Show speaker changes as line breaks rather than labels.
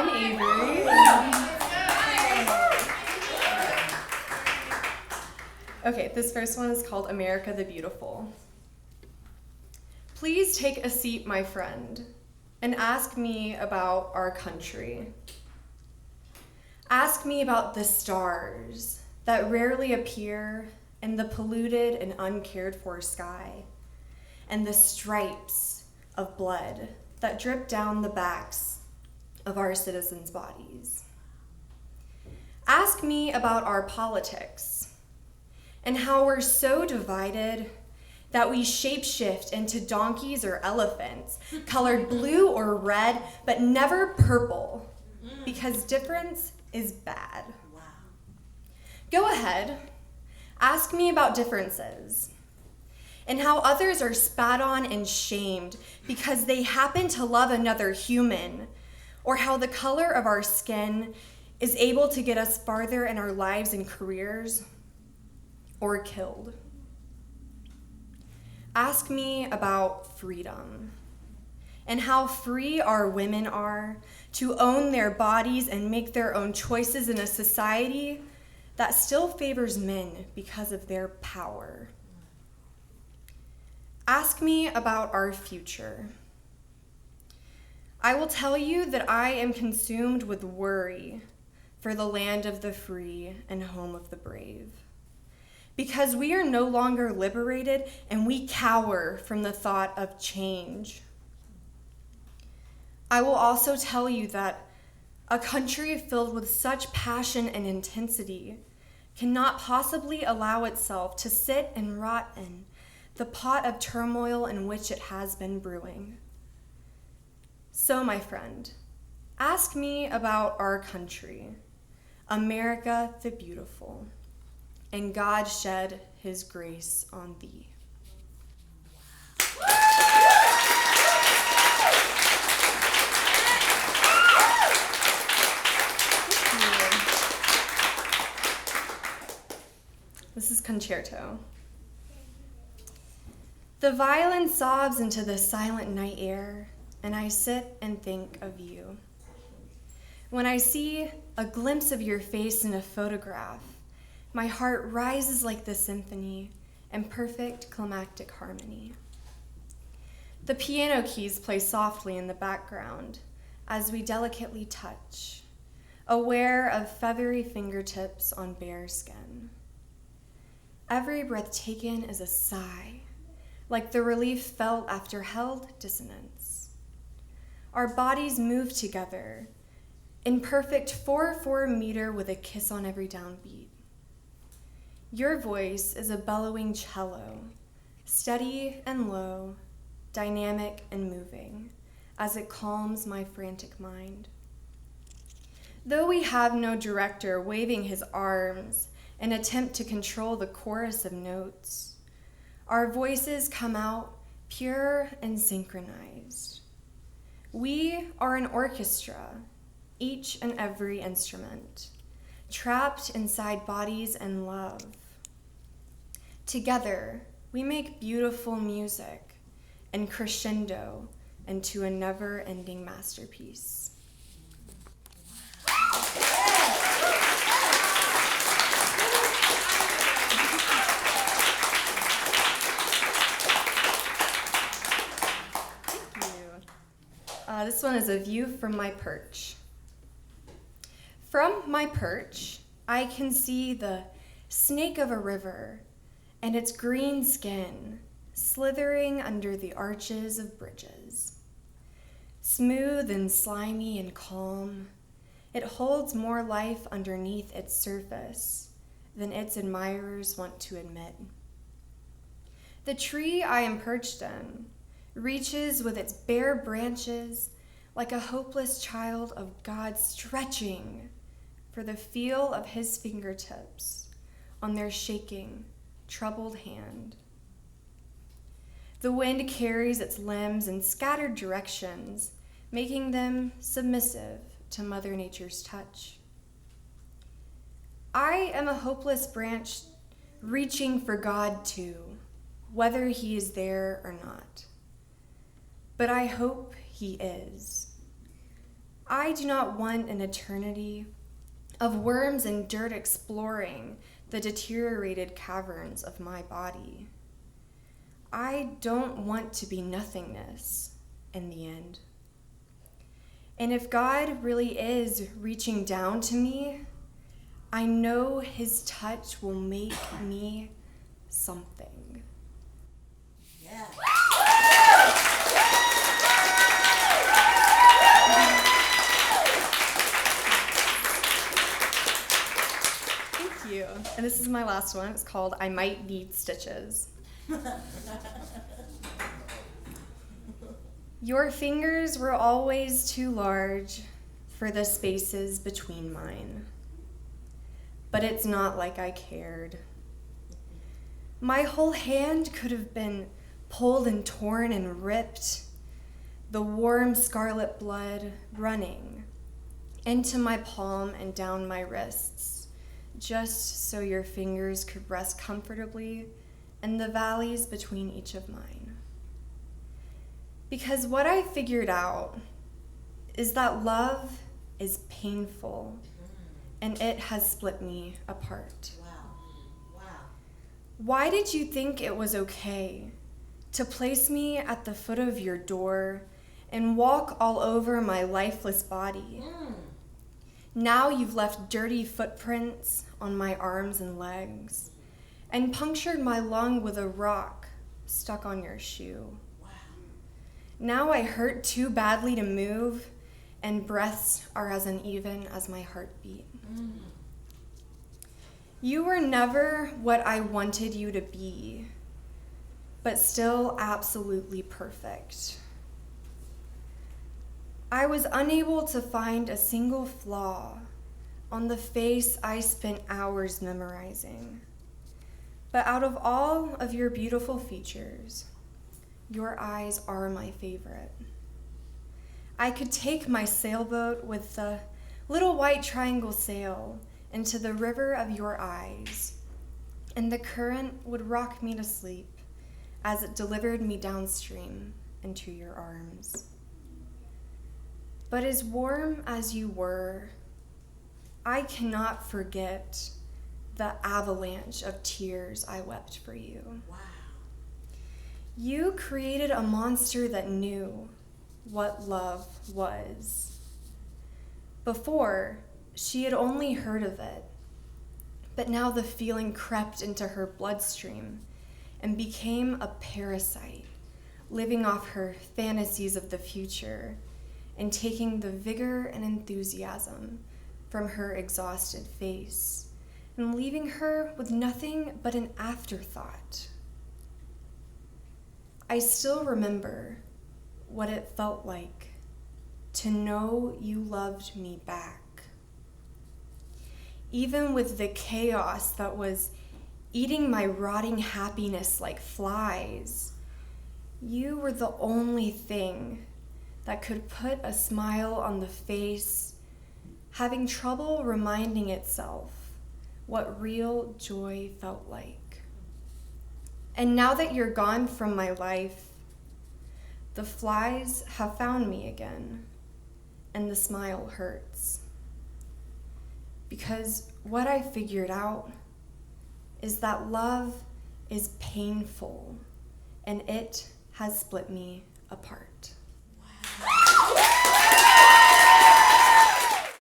I'm Avery. Okay, this first one is called America the Beautiful. Please take a seat, my friend, and ask me about our country. Ask me about the stars that rarely appear in the polluted and uncared for sky, and the stripes of blood that drip down the backs of our citizens' bodies. Ask me about our politics and how we're so divided that we shapeshift into donkeys or elephants, colored blue or red, but never purple, because difference is bad.
Wow.
Go ahead, ask me about differences and how others are spat on and shamed because they happen to love another human, or how the color of our skin is able to get us farther in our lives and careers, or killed. Ask me about freedom and how free our women are to own their bodies and make their own choices in a society that still favors men because of their power. Ask me about our future. I will tell you that I am consumed with worry for the land of the free and home of the brave, because we are no longer liberated and we cower from the thought of change. I will also tell you that a country filled with such passion and intensity cannot possibly allow itself to sit and rot in the pot of turmoil in which it has been brewing. So, my friend, ask me about our country, America the Beautiful, and God shed his grace on thee. This is concerto. The violin sobs into the silent night air, and I sit and think of you. When I see a glimpse of your face in a photograph, my heart rises like the symphony in perfect climactic harmony. The piano keys play softly in the background as we delicately touch, aware of feathery fingertips on bare skin. Every breath taken is a sigh, like the relief felt after held dissonance. Our bodies move together in perfect 4/4 meter with a kiss on every downbeat. Your voice is a bellowing cello, steady and low, dynamic and moving, as it calms my frantic mind. Though we have no director waving his arms in attempt to control the chorus of notes, our voices come out pure and synchronized. We are an orchestra, each and every instrument, trapped inside bodies and love. Together, we make beautiful music and crescendo into a never-ending masterpiece. This one is a view from my perch. From my perch, I can see the snake of a river and its green skin slithering under the arches of bridges. Smooth and slimy and calm, it holds more life underneath its surface than its admirers want to admit. The tree I am perched in reaches with its bare branches like a hopeless child of God stretching for the feel of his fingertips on their shaking, troubled hand. The wind carries its limbs in scattered directions, making them submissive to Mother Nature's touch. I am a hopeless branch reaching for God too, whether he is there or not. But I hope he is. I do not want an eternity of worms and dirt exploring the deteriorated caverns of my body. I don't want to be nothingness in the end. And if God really is reaching down to me, I know his touch will make me something.
Yeah.
Thank you. And this is my last one. It's called I Might Need Stitches. Your fingers were always too large for the spaces between mine. But it's not like I cared. My whole hand could have been pulled and torn and ripped, the warm scarlet blood running into my palm and down my wrists, just so your fingers could rest comfortably in the valleys between each of mine. Because what I figured out is that love is painful, and it has split me apart.
Wow.
Why did you think it was okay to place me at the foot of your door and walk all over my lifeless body? Now you've left dirty footprints on my arms and legs and punctured my lung with a rock stuck on your shoe.
Wow.
Now I hurt too badly to move, and breaths are as uneven as my heartbeat. You were never what I wanted you to be, but still absolutely perfect. I was unable to find a single flaw on the face I spent hours memorizing. But out of all of your beautiful features, your eyes are my favorite. I could take my sailboat with the little white triangle sail into the river of your eyes, and the current would rock me to sleep as it delivered me downstream into your arms. But as warm as you were, I cannot forget the avalanche of tears I wept for you.
Wow.
You created a monster that knew what love was. Before, she had only heard of it, but now the feeling crept into her bloodstream and became a parasite, living off her fantasies of the future and taking the vigor and enthusiasm from her exhausted face and leaving her with nothing but an afterthought. I still remember what it felt like to know you loved me back. Even with the chaos that was eating my rotting happiness like flies, you were the only thing that could put a smile on the face, having trouble reminding itself what real joy felt like. And now that you're gone from my life, the flies have found me again, and the smile hurts. Because what I figured out is that love is painful, and it has split me apart.